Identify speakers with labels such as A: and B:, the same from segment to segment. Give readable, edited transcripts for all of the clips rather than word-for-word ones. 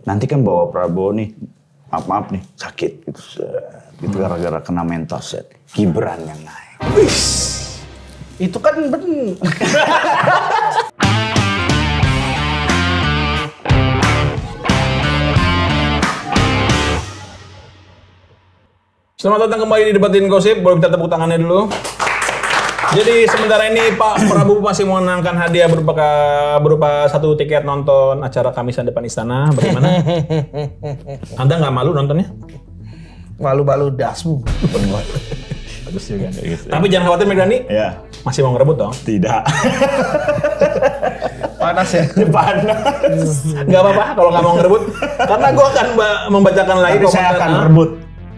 A: nanti kan bawa Prabowo nih, maaf nih, sakit gitu. Gitu gara-gara kena mental set. Gibran yang naik.
B: Itu kan bener.
C: Selamat datang kembali di Debatin Gosip. Boleh kita tepuk tangannya dulu. Jadi sementara ini Pak Prabowo masih mengenangkan hadiah berupa 1 tiket nonton acara Kamisan depan Istana. Bagaimana? Anda nggak malu nontonnya?
B: Malu-malu dasmu.
C: Bagus juga. Tapi jangan khawatir Megrani.
A: Ya.
C: Masih mau ngerebut dong?
A: Tidak.
B: Panas ya?
A: Panas.
C: Nggak apa-apa kalau nggak mau ngerebut. Karena gue akan membacakan lagi.
A: Tapi saya akan rebut.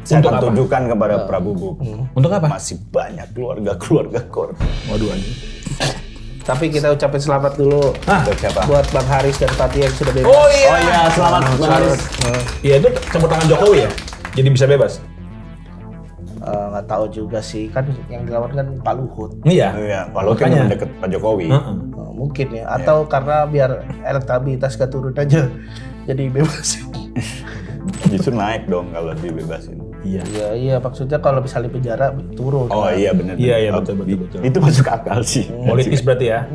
A: Saya
C: Untuk
A: akan
C: apa?
A: tunjukkan kepada Prabowo.
C: Untuk apa?
A: Masih banyak keluarga kor.
C: Waduh anjing.
B: Tapi kita ucapin selamat dulu
A: Untuk siapa?
B: buat Bang Haris dan Fatih yang sudah bebas.
C: Oh iya.
A: Oh iya, selamat Bang Haris.
C: Iya itu campur tangan Jokowi ya. Jadi bisa bebas.
B: Nggak tahu juga sih, kan yang dilawan kan Pak Luhut.
C: Iya.
A: Iya, kalau kan
C: Makanya.
A: mendekat Pak Jokowi.
B: Mungkin ya, atau karena biar elektabilitas gak turun aja, jadi bebas.
A: Justru naik dong kalau dibebasin.
C: Iya.
B: Iya, maksudnya kalau misalnya di penjara turun.
A: Oh
B: kan?
A: iya benar.
C: Iya, betul.
A: Itu masuk akal sih.
C: Politis berarti ya.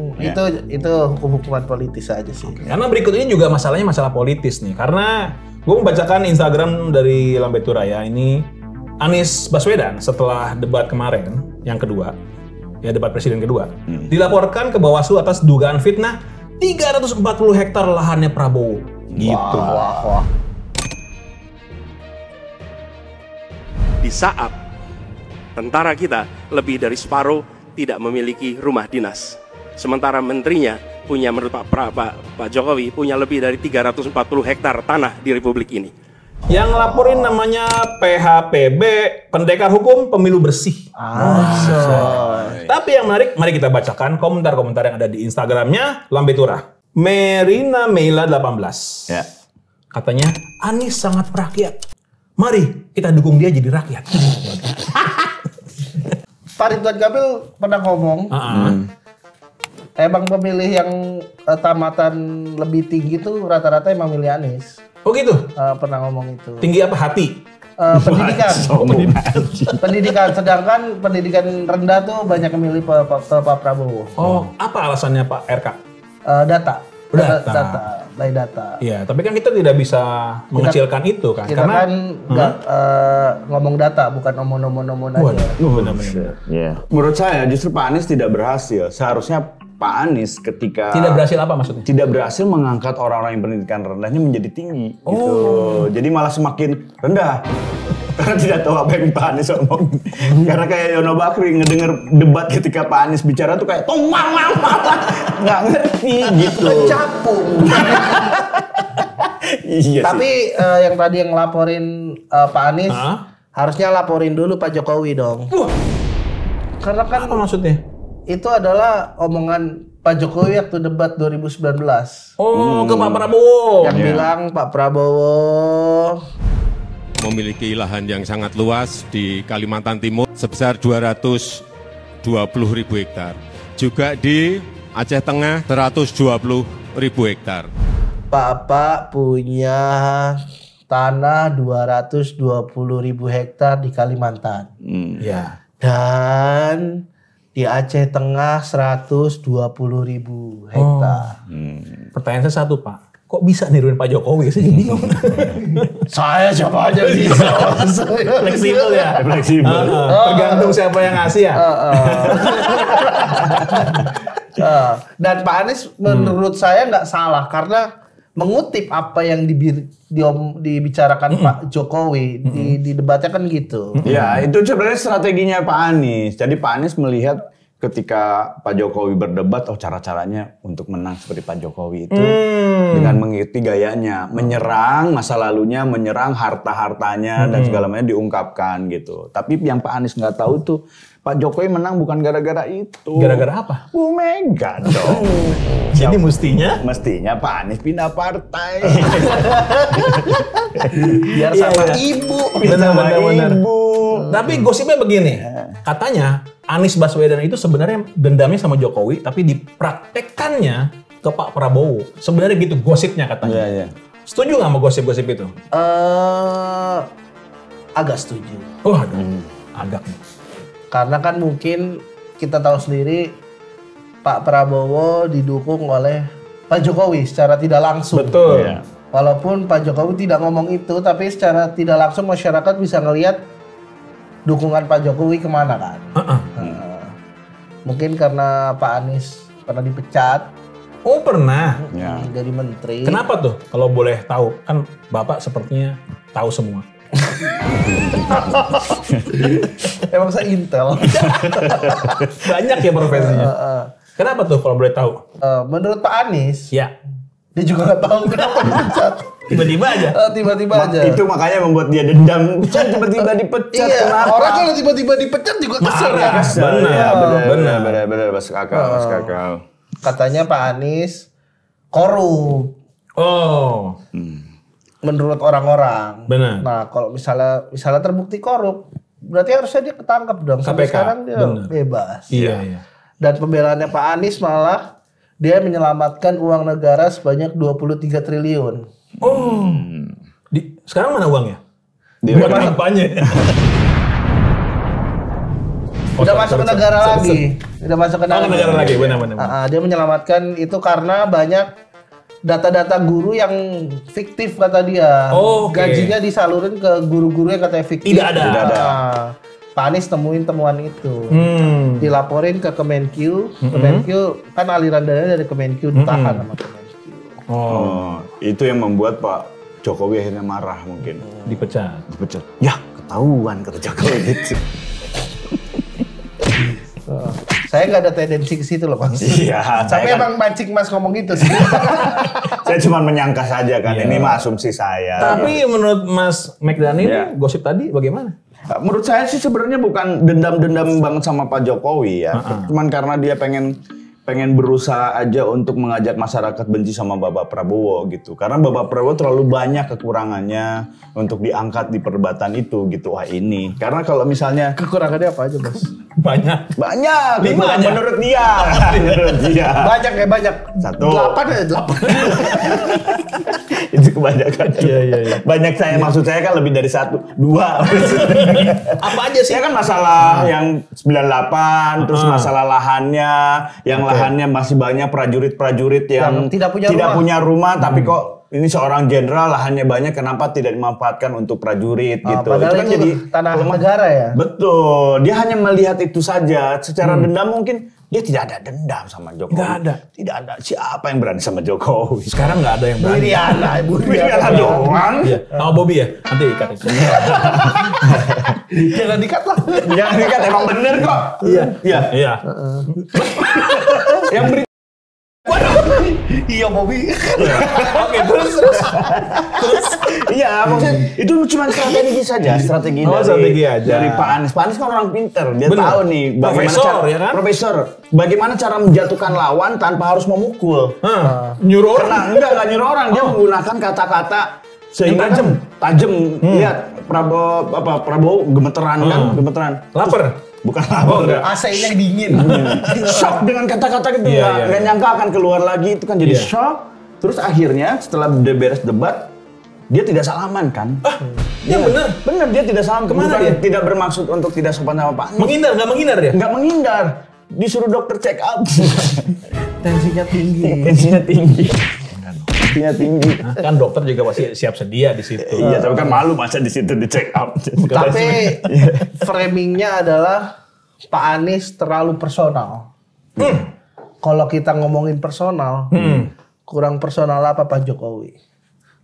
B: Itu hukum-hukuman politis aja sih.
C: Karena berikut ini juga masalahnya masalah politis nih. Karena gue membacakan Instagram dari Lambetura ya. Ini Anies Baswedan setelah debat kemarin yang kedua, ya debat presiden kedua, dilaporkan ke Bawaslu atas dugaan fitnah 340 hektar lahannya Prabowo. Gitu.
B: Wah.
D: Di saat tentara kita lebih dari separuh tidak memiliki rumah dinas. Sementara menterinya punya, menurut Pak Jokowi, punya lebih dari 340 hektar tanah di Republik ini.
C: Yang ngelaporin namanya PHPB, Pendekar Hukum Pemilu Bersih. Tapi yang menarik, mari kita bacakan komentar-komentar yang ada di Instagramnya Lambetura. Merina Meila 18.
A: Ya.
C: Katanya, Anies sangat rakyat. Mari kita dukung dia jadi rakyat.
B: Pak Ridwan Kamil pernah ngomong, emang pemilih yang tamatan lebih tinggi tuh rata-rata emang milih Anies.
C: Oh gitu?
B: Pernah ngomong itu.
C: Tinggi apa hati?
B: Pendidikan. Pendidikan. Sedangkan pendidikan rendah tuh banyak yang milih Pak Prabowo.
C: Oh, apa alasannya Pak RK?
B: Data.
C: Data.
B: By data.
C: Iya, tapi kan kita tidak bisa mengecilkan itu kan.
B: Kita kan nggak ngomong data, bukan omong-omong aja.
C: Benar-benar.
A: Iya. Menurut saya justru Pak Anies tidak berhasil. Seharusnya Pak Anies ketika
C: Tidak berhasil apa maksudnya?
A: tidak berhasil mengangkat orang-orang yang pendidikan rendahnya menjadi tinggi gitu. Jadi malah semakin rendah. Karena tidak tahu apa yang Pak Anies omong. Karena kayak Yono Bakri ngedenger debat ketika Pak Anies bicara tuh kayak tomang nggak ngerti gitu.
B: Capung.
A: Iya sih.
B: Tapi yang tadi yang laporin Pak Anies, harusnya laporin dulu Pak Jokowi dong. Karena kan
C: Apa maksudnya?
B: itu adalah omongan Pak Jokowi waktu debat 2019.
C: Oh, ke Pak Prabowo.
B: Yang bilang Pak Prabowo
E: memiliki lahan yang sangat luas di Kalimantan Timur sebesar 220.000 hektar. Juga di Aceh Tengah 120.000 hektar.
B: Bapak punya tanah 220.000 hektar di Kalimantan.
C: Ya.
B: Dan di Aceh Tengah 120.000 hektar.
C: Pertanyaan saya satu, Pak. Kok bisa niruin Pak Jokowi? Saya jadi bingung.
B: Saya coba aja bisa.
C: Fleksibel ya?
A: Fleksibel.
C: Tergantung siapa yang ngasih ya?
B: Dan Pak Anies menurut saya nggak salah karena mengutip apa yang dibicarakan Pak Jokowi di debatnya kan gitu.
A: Ya, itu sebenarnya strateginya Pak Anies. Jadi Pak Anies melihat ketika Pak Jokowi berdebat, oh cara-caranya untuk menang seperti Pak Jokowi itu dengan mengikuti gayanya, menyerang masa lalunya, menyerang harta-hartanya dan segala macam diungkapkan gitu. Tapi yang Pak Anies nggak tahu tuh Pak Jokowi menang bukan gara-gara itu.
C: Gara-gara apa?
A: Bu Mega dong.
C: Jadi mestinya?
A: Mestinya Pak Anies pindah partai.
B: Biar sama ibu.
C: Benar.
A: Ibu.
C: Tapi gosipnya begini, katanya Anies Baswedan itu sebenarnya dendamnya sama Jokowi, tapi dipraktekkannya ke Pak Prabowo. Sebenarnya gitu gosipnya katanya.
A: Iya.
C: Setuju nggak sama gosip-gosip itu?
B: Agak setuju.
C: Oh, agak.
B: Karena kan mungkin kita tahu sendiri Pak Prabowo didukung oleh Pak Jokowi secara tidak langsung.
C: Betul.
A: Iya.
B: Walaupun Pak Jokowi tidak ngomong itu, tapi secara tidak langsung masyarakat bisa ngelihat dukungan Pak Jokowi kemana kan. Mungkin karena Pak Anies pernah dipecat
C: Oh, pernah.
A: Ya.
B: dari menteri.
C: Kenapa tuh? Kalau boleh tahu, kan Bapak sepertinya tahu semua.
B: Emang saya intel.
C: Banyak ya profesinya. Kenapa tuh kalau boleh tahu?
B: Menurut Pak Anies,
C: Ya,
B: dia juga nggak tahu kenapa dipecat.
C: tiba-tiba aja.
B: Tiba-tiba aja.
A: Itu makanya membuat dia dendam. Saya tiba-tiba dipecat.
B: Iya,
A: Kenapa?
B: orang kalau tiba-tiba dipecat juga kesel
C: Marah.
B: kan.
C: Benar.
A: masuk akal.
B: Katanya Pak Anies korup
C: Oh,
B: menurut orang-orang.
C: Benar.
B: Nah, kalau misalnya terbukti korup, berarti harusnya dia ketangkap dong. Sampai
C: KPK,
B: sekarang dia
C: benar.
B: bebas.
C: iya.
B: Dan pembelaannya Pak Anies malah dia menyelamatkan uang negara sebanyak 23 triliun.
C: Oh, sekarang mana uangnya?
A: Dia
C: Buat kampanye.
B: Udah masuk ke negara lagi. Udah masuk ke
C: negara lagi, benar.
B: Dia menyelamatkan itu karena banyak data-data guru yang fiktif kata dia.
C: Oh, oke.
B: Gajinya disalurin ke guru-guru yang katanya fiktif.
C: Tidak ada.
B: Pak Anies temuin temuan itu. Dilaporin ke Kemenkyu. Kemenkyu kan aliran dana dari Kemenkyu ditahan sama Kemenkyu.
A: Oh, itu yang membuat Pak Jokowi akhirnya marah mungkin.
C: Dipecat.
A: Ya, ketahuan kata Jokowi gitu.
B: Saya nggak ada tendensi ke situ loh Mas.
A: Iya,
B: Tapi
A: saya kan-
B: emang mancing Mas ngomong gitu sih.
A: Saya cuma menyangka saja kan, ini mah asumsi saya.
C: Tapi menurut Mas McDani
A: Ya.
C: ini gosip tadi bagaimana?
A: Menurut saya sih sebenarnya bukan dendam-dendam banget sama Pak Jokowi ya. Cuman karena dia pengen berusaha aja untuk mengajak masyarakat benci sama Bapak Prabowo gitu. Karena Bapak Prabowo terlalu banyak kekurangannya untuk diangkat di perdebatan itu gitu. Wah ini. Karena kalau misalnya
B: Kekurangannya apa aja Mas?
C: Banyak.
A: banyak
C: 5
A: gitu,
C: aja.
A: menurut dia. Menurut dia.
B: Banyak ya banyak.
A: 1.
B: 8 ya 8.
A: Itu kebanyakan.
C: Iya.
A: Banyak saya maksud saya kan lebih dari 1, 2.
C: Apa aja sih?
A: Ya kan masalah yang 98, terus masalah lahannya, yang lahannya masih banyak prajurit-prajurit yang
B: tidak punya
A: rumah, tapi kok ini seorang jenderal lahannya banyak, kenapa tidak dimanfaatkan untuk prajurit gitu.
B: Padahal
A: kan
B: itu
A: jadi
B: tanah negara ya.
A: Betul, dia hanya melihat itu saja. Secara dendam mungkin dia tidak ada dendam sama Jokowi.
C: Nggak ada.
A: Tidak ada. Siapa yang berani sama Jokowi?
C: Sekarang nggak ada yang berani.
B: Bu
A: Ini
B: Iriana
A: kan doang.
C: Iya, sama Bobby ya. Nanti ikat itu.
B: Jangan dikat lah.
A: Jangan dikat, emang bener kok. Iya.
C: Iya.
A: Yang beri
B: Iya Bobby.
C: Oke, terus.
A: Iya, maksudnya itu cuma strategi saja, strategi
C: Oh,
A: dari,
C: strategi aja.
A: dari Pak Anies. Pak Anies kan orang pinter, dia
C: Bener.
A: tahu nih
C: Profesor, ya kan?
A: Profesor, bagaimana cara menjatuhkan lawan tanpa harus memukul.
C: Nyuruh orang.
A: Enggak nyuruh orang, dia menggunakan kata-kata sehingga
C: Yang
A: tajam. Lihat Prabowo gemeteran kan, gemeteran.
C: Lapar.
A: Bukan lapar.
C: enggak.
B: AC-nya dingin.
A: Shock dengan kata-kata gitu,
C: Iya.
A: nggak nyangka akan keluar lagi, itu kan jadi
C: Iya.
A: shock. Terus akhirnya setelah beres debat, dia tidak salaman kan?
C: Yang bener.
A: Bener, dia tidak salaman.
C: Kemana
A: Bukan
C: dia?
A: Tidak bermaksud untuk tidak sopan sama Pak Anies.
C: Nggak menghindar ya?
A: Nggak menghindar. Disuruh dokter check up.
B: Tensinya tinggi.
A: Tensinya tinggi. Tensinya tinggi.
C: Kan dokter juga pasti siap sedia di situ.
A: Iya, tapi kan malu masa di situ di check up.
B: Tapi framingnya adalah Pak Anies terlalu personal. Kalau kita ngomongin personal, kurang personal apa Pak Jokowi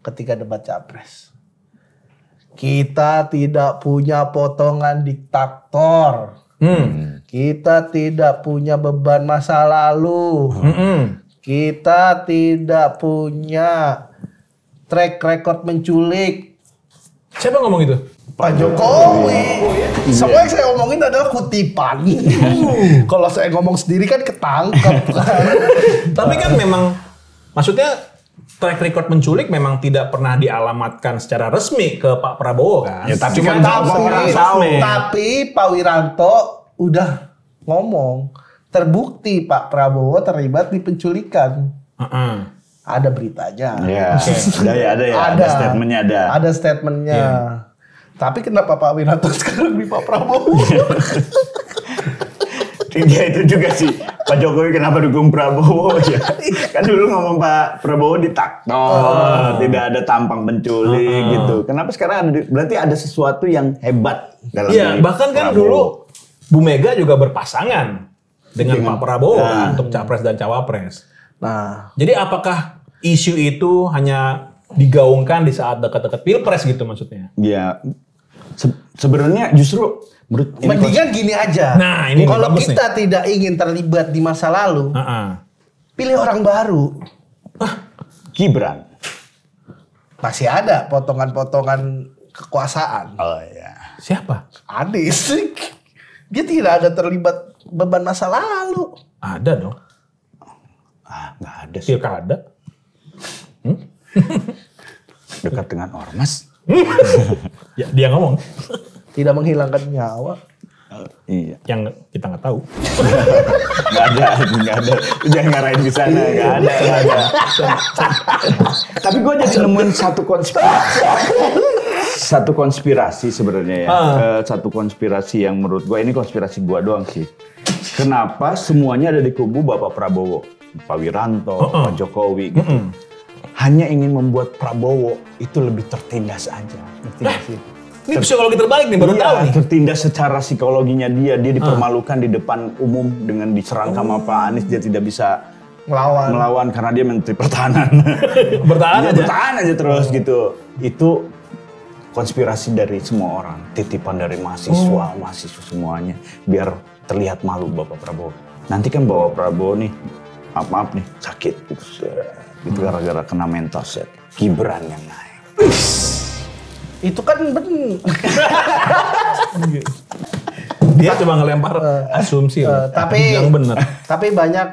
B: ketika debat capres? Kita tidak punya potongan diktator. Kita tidak punya beban masa lalu. Kita tidak punya track record menculik.
C: Siapa ngomong itu?
B: Pak Jokowi. Semua yang saya omongin adalah kutipan. Kalau saya ngomong sendiri kan ketangkep kan.
C: Tapi kan memang, maksudnya track record menculik memang tidak pernah dialamatkan secara resmi ke Pak Prabowo kan?
A: Ya, tapi
C: Cuma
A: kan tahu orang tahu.
B: Tapi Pak Wiranto udah ngomong terbukti Pak Prabowo terlibat di penculikan. Ada beritanya.
A: Iya. Ada statementnya ada.
B: Ada statementnya. Tapi kenapa Pak Wiranto sekarang di Pak Prabowo?
A: Ya itu juga sih. Pak Jokowi kenapa dukung Prabowo ya? Kan dulu ngomong Pak Prabowo ditaktor, tidak ada tampang penculik gitu. Kenapa sekarang berarti ada sesuatu yang hebat dalam
C: Iya,
A: diri
C: bahkan kan
A: Prabowo.
C: dulu Bu Mega juga berpasangan dengan Pak Prabowo kan, untuk capres dan cawapres.
B: Nah,
C: Jadi apakah isu itu hanya digaungkan di saat dekat-dekat pilpres gitu maksudnya?
A: Ya sebenarnya justru menurut ini
B: mendingan gini aja.
C: Nah, ini
B: kalau
C: bagus
B: kita tidak ingin terlibat di masa lalu, pilih orang baru.
A: Gibran.
B: Masih ada potongan-potongan kekuasaan.
A: Oh iya.
C: Siapa?
B: Anies. Dia tidak ada terlibat beban masa lalu.
C: Ada dong.
A: Nggak ada sih.
C: Pilkada.
A: Dekat dengan ormas.
C: Ya, dia ngomong.
B: Tidak menghilangkan nyawa.
A: Iya.
C: Yang kita nggak tahu.
A: Nggak ada. Jangan ngarahin di sana. Nggak ada. Tapi gue jadi nemuin satu konspirasi sebenarnya ya. Satu konspirasi yang menurut gue ini konspirasi gue doang sih. Kenapa semuanya ada di kubu Bapak Prabowo, Pak Wiranto, Pak Jokowi gitu. Hanya ingin membuat Prabowo itu lebih tertindas aja. Ngerti nggak sih?
C: Ini psikologi terbalik nih, baru tahu nih.
A: Tertindas secara psikologinya dia dipermalukan di depan umum dengan diserang sama Pak Anies, dia tidak bisa melawan karena dia Menteri Pertahanan. Bertahan aja terus gitu. Itu konspirasi dari semua orang, titipan dari mahasiswa semuanya, biar terlihat malu Bapak Prabowo. Nanti kan Bapak Prabowo nih, maaf nih, sakit gitu. Itu gara-gara kena mental set. Gibran yang naik.
B: Itu kan benar.
C: Dia coba ngelempar asumsi
B: tapi
C: yang benar.
B: Tapi banyak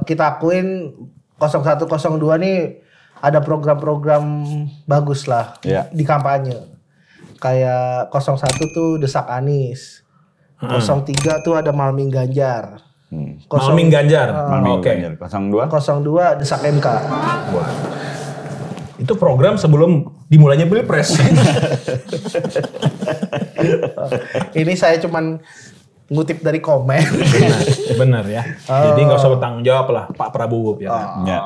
B: kita akuin 0102 nih ada program-program bagus lah di kampanye. Kayak 01 tuh desak Anies. 03 tuh ada Malming Ganjar.
C: Malming Ganjar.
A: Oke. 02
B: desak MK.
C: Wah. Itu program sebelum dimulainya pilpres.
B: Ini saya cuman ngutip dari komen.
C: Benar ya. Jadi nggak usah bertanggung jawab lah Pak Prabowo ya.
A: Ya.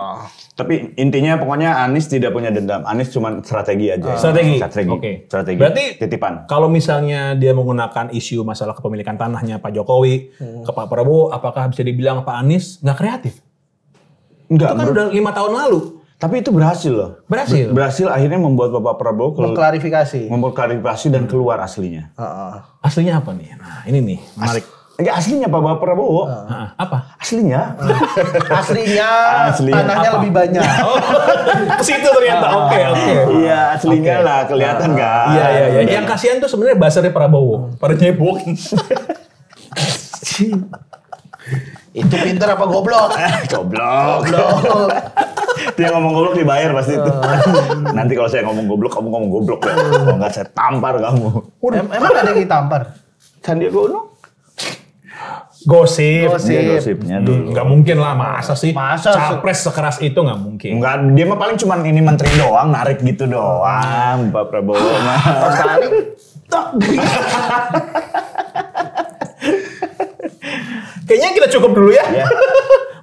A: Tapi intinya pokoknya Anies tidak punya dendam. Anies cuma strategi aja.
C: Strategi.
A: Oke. Strategi.
C: Berarti
A: titipan.
C: Kalau misalnya dia menggunakan isu masalah kepemilikan tanahnya Pak Jokowi ke Pak Prabowo, apakah bisa dibilang Pak Anies nggak kreatif?
A: Enggak.
C: Itu kan udah 5 tahun lalu.
A: Tapi itu berhasil loh. Berhasil akhirnya membuat Bapak Prabowo mengklarifikasi dan keluar aslinya.
C: Aslinya apa nih? Nah, ini nih menarik.
A: Enggak aslinya Bapak Prabowo.
C: Apa?
A: Aslinya.
B: Aslinya tanahnya
C: apa?
B: lebih banyak.
C: Ke situ ternyata. Oke.
A: Iya, aslinya lah kelihatan kan.
C: Iya. Yang kasihan tuh sebenarnya basarnya Prabowo. Pada nyebok.
B: Itu pinter apa goblok?
A: Goblok. Dia ngomong goblok dibayar pasti itu. Nanti kalau saya ngomong goblok, kamu ngomong goblok ya. Kalau nggak saya tampar kamu.
B: Emang ada yang ditampar?
A: Sandiaga Uno?
C: Gosipnya
A: dulu.
C: Nggak mungkin lah, masa sih?
B: Masa
C: capres sekeras itu nggak mungkin.
A: Enggak, dia mah paling cuman ini menteri doang, narik gitu doang. Pak Prabowo mah.
B: Sekali.
C: Kayaknya kita cukup dulu ya.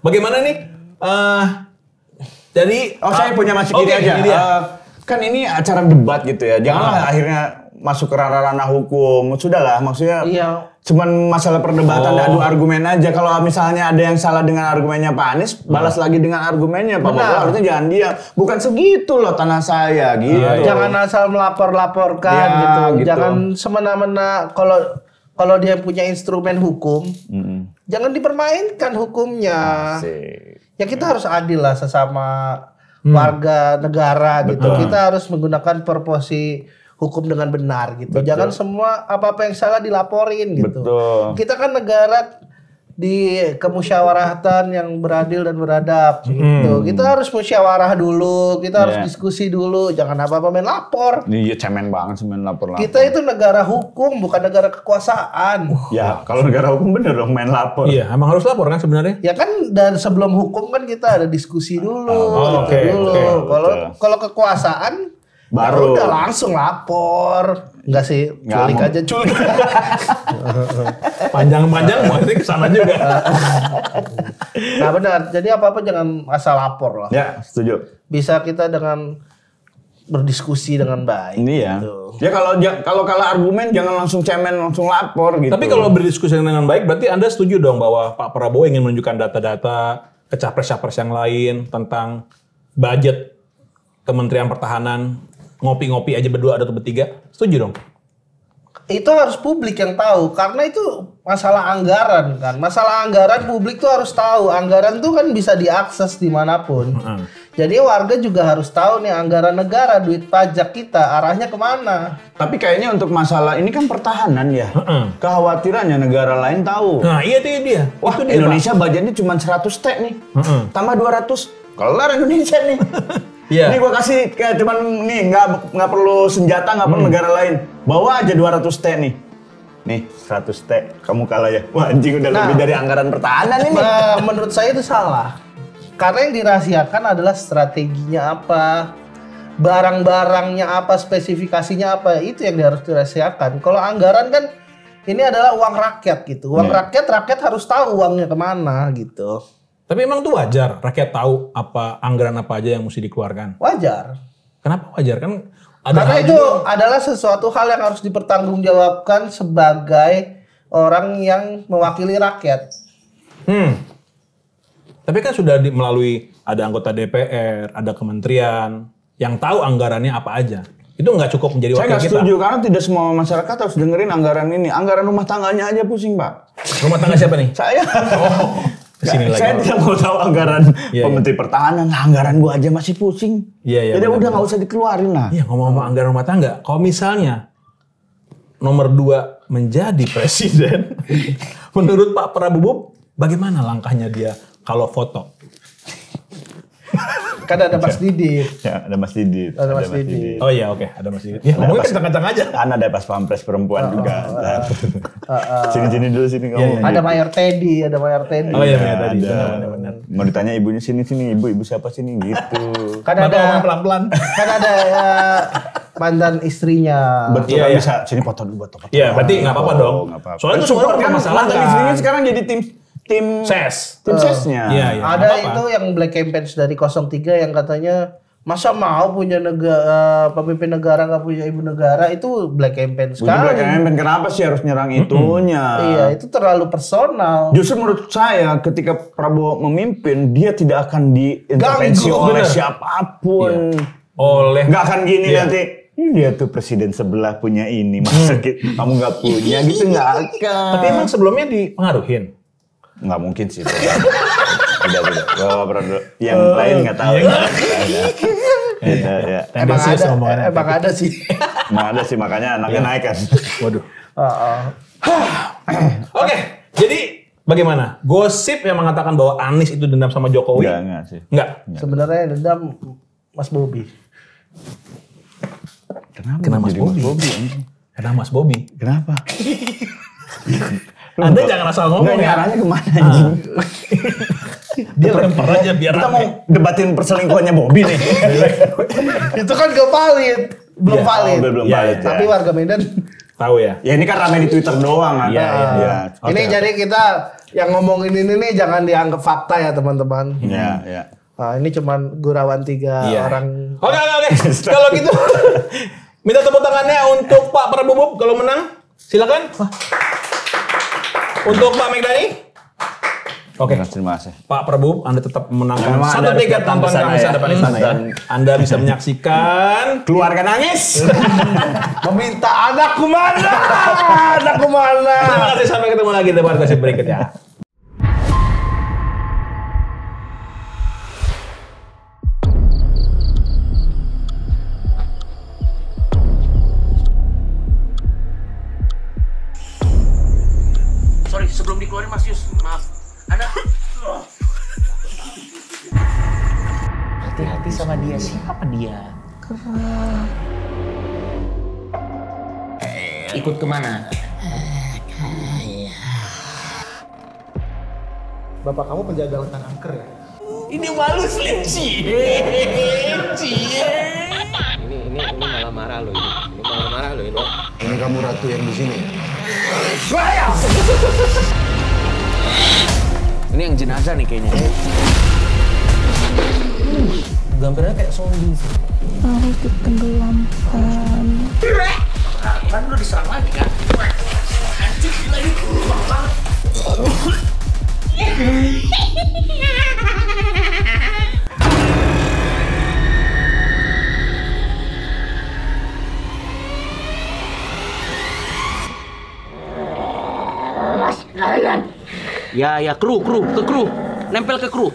C: Bagaimana nih? Jadi,
A: saya punya masih gini aja. Kan ini acara debat gitu ya. Janganlah akhirnya masuk ke ranah hukum. Sudahlah, maksudnya cuman masalah perdebatan adu argumen aja. Kalau misalnya ada yang salah dengan argumennya Pak Anies, balas lagi dengan argumennya Pak Prabowo. Harusnya jangan diam. Bukan segitu loh tanah saya gitu.
B: Jangan asal melapor-laporkan gitu. Jangan semena-mena kalau dia punya instrumen hukum, jangan dipermainkan hukumnya. Ya kita harus adil lah sesama warga negara gitu. Kita harus menggunakan proporsi hukum dengan benar gitu. Jangan semua apa-apa yang salah dilaporin gitu. Kita kan negara di kemusyawaratan yang beradil dan beradab gitu. Kita harus musyawarah dulu, kita harus diskusi dulu, jangan apa-apa main lapor.
A: Iya, cemen banget sih main lapor.
B: Kita itu negara hukum, bukan negara kekuasaan.
A: Ya, kalau negara hukum bener dong main lapor.
C: Iya, emang harus lapor kan sebenarnya?
B: Ya kan dan sebelum hukum kan kita ada diskusi dulu, Kalau kekuasaan
A: baru
B: udah langsung lapor. Enggak sih, culik aja culik.
C: Panjang-panjang berarti kesana juga.
B: Nah benar, jadi apa-apa jangan asal lapor lah.
A: Ya, setuju.
B: Bisa kita dengan berdiskusi dengan baik.
A: Ini ya.
B: Gitu.
A: Ya kalau kalah argumen jangan langsung cemen, langsung lapor gitu.
C: Tapi kalau berdiskusi dengan baik, berarti Anda setuju dong bahwa Pak Prabowo ingin menunjukkan data-data ke capres-capres yang lain tentang budget Kementerian Pertahanan, ngopi-ngopi aja berdua atau bertiga, setuju dong?
B: Itu harus publik yang tahu, karena itu masalah anggaran kan. Masalah anggaran publik tuh harus tahu. Anggaran tuh kan bisa diakses dimanapun. Jadi warga juga harus tahu nih anggaran negara, duit pajak kita arahnya kemana.
A: Tapi kayaknya untuk masalah ini kan pertahanan ya. Kekhawatirannya negara lain tahu.
C: Nah iya itu dia.
A: Wah,
C: itu dia,
A: Indonesia budgetnya cuma 100 T nih. Tambah 200. Kelar Indonesia nih.
C: Iya.
A: Ini gua kasih kayak cuman nih nggak perlu senjata, nggak perlu negara lain. Bawa aja 200 T nih. Nih 100 T, kamu kalah ya. Wah anjing udah lebih dari anggaran pertahanan ini.
B: Menurut saya itu salah. Karena yang dirahasiakan adalah strateginya apa, barang-barangnya apa, spesifikasinya apa, itu yang harus dirahasiakan. Kalau anggaran kan ini adalah uang rakyat gitu. Uang rakyat harus tahu uangnya kemana gitu.
C: Tapi emang tuh wajar rakyat tahu apa anggaran apa aja yang mesti dikeluarkan.
B: Wajar.
C: Kenapa wajar? Kan ada
B: karena itu adalah sesuatu hal yang harus dipertanggungjawabkan sebagai orang yang mewakili rakyat.
C: Tapi kan sudah melalui ada anggota DPR, ada kementerian yang tahu anggarannya apa aja. Itu nggak cukup menjadi wakil kita.
A: Saya nggak setuju karena tidak semua masyarakat harus dengerin anggaran ini. Anggaran rumah tangganya aja pusing, Pak.
C: Rumah tangga siapa nih?
A: Saya. Saya tidak mau tahu anggaran Menteri Pertahanan. Anggaran gua aja masih pusing.
C: Iya.
A: Jadi udah nggak usah dikeluarin lah.
C: Iya, ngomong-ngomong anggaran rumah tangga. Kalau misalnya nomor 2 menjadi presiden, menurut Pak Prabowo, bagaimana langkahnya dia kalau foto?
B: Kan ada Mas Didit.
A: Ya, ada Mas Didit.
B: Ada Mas Didit.
C: Oh iya, oke, ada Mas Didit. Ya, ngomongnya kencang-kencang aja.
A: Kan ada pas pampres perempuan juga. Sini dulu sini kamu.
B: Ada Mayor Teddy,
C: Oh iya, Mayor Teddy.
A: Benar. Mau ditanya ibunya sini, ibu siapa sini gitu.
B: Kan ada
C: pelan-pelan.
B: Kan ada mantan istrinya.
A: Betul, kan bisa sini foto dulu buat foto.
C: Iya, berarti nggak apa-apa dong.
A: Soalnya itu support kan masalah kan. Istrinya sekarang jadi tim sesnya.
C: Iya.
B: Ada itu yang black campaign dari 03 yang katanya masa mau punya pemimpin negara nggak punya ibu negara, itu black campaign sekali.
A: Black campaign, kenapa sih harus nyerang itunya?
B: Iya, itu terlalu personal.
A: Justru menurut saya ketika Prabowo memimpin dia tidak akan diintervensi oleh siapapun. Nggak akan gini nanti. Dia tuh presiden sebelah punya ini, masa kamu nggak punya gitu, nggak akan.
C: Tapi emang sebelumnya dipengaruhin?
A: Nggak mungkin sih. Tidak. Yang lain nggak tahu.
B: Emang ada sih.
A: Emang ada sih, makanya anaknya naik kan.
C: Waduh. Oke, jadi bagaimana? Gosip yang mengatakan bahwa Anies itu dendam sama Jokowi?
A: Enggak sih.
C: Enggak.
B: Sebenarnya dendam Mas Bobi.
C: Kenapa Mas Bobi? Kenapa Mas Bobi?
A: Kenapa?
C: Anda jangan asal ngomong ya.
A: Arahnya kemana anjing?
C: Dia lempar aja biar
A: kita mau debatin perselingkuhannya Bobi nih.
B: Itu kan gak valid. Belum valid.
A: Belum valid.
B: Tapi warga Medan
C: tahu ya.
A: Ya ini kan rame di Twitter doang kan.
B: Iya. Ini jadi kita yang ngomongin ini nih jangan dianggap fakta ya teman-teman.
A: Iya.
B: Nah, ini cuman gurauan 3 orang.
C: Oke. Kalau gitu minta tepuk tangannya untuk Pak Prabowo kalau menang. Silakan. Untuk Pak Megdani. Oke.
A: Terima kasih.
C: Pak Prabowo, Anda tetap memenangkan 1 tiket nonton kami depan istana ya. Anda bisa menyaksikan
A: keluarga nangis.
B: Meminta anakku mana?
C: Terima kasih, sampai ketemu lagi di podcast berikutnya. Sebelum
F: dikeluarin Mas Yus. Maaf. Anda
G: hati-hati sama dia. Siapa dia? Ikut kemana?
B: Bapak kamu penjaga hutan angker ya?
G: Ini malu Slim
H: Ini malah marah loh ini. Ini malah marah loh ini.
I: Dengan kamu ratu yang di sini.
G: Ini yang jenazah nih kayaknya. Gambarnya kayak zombie sih.
J: Mau ditenggelamkan.
F: kan lu diserang lagi kan? Anjir gila ini berubah banget.
G: Ya, kru, ke kru. Nempel ke kru.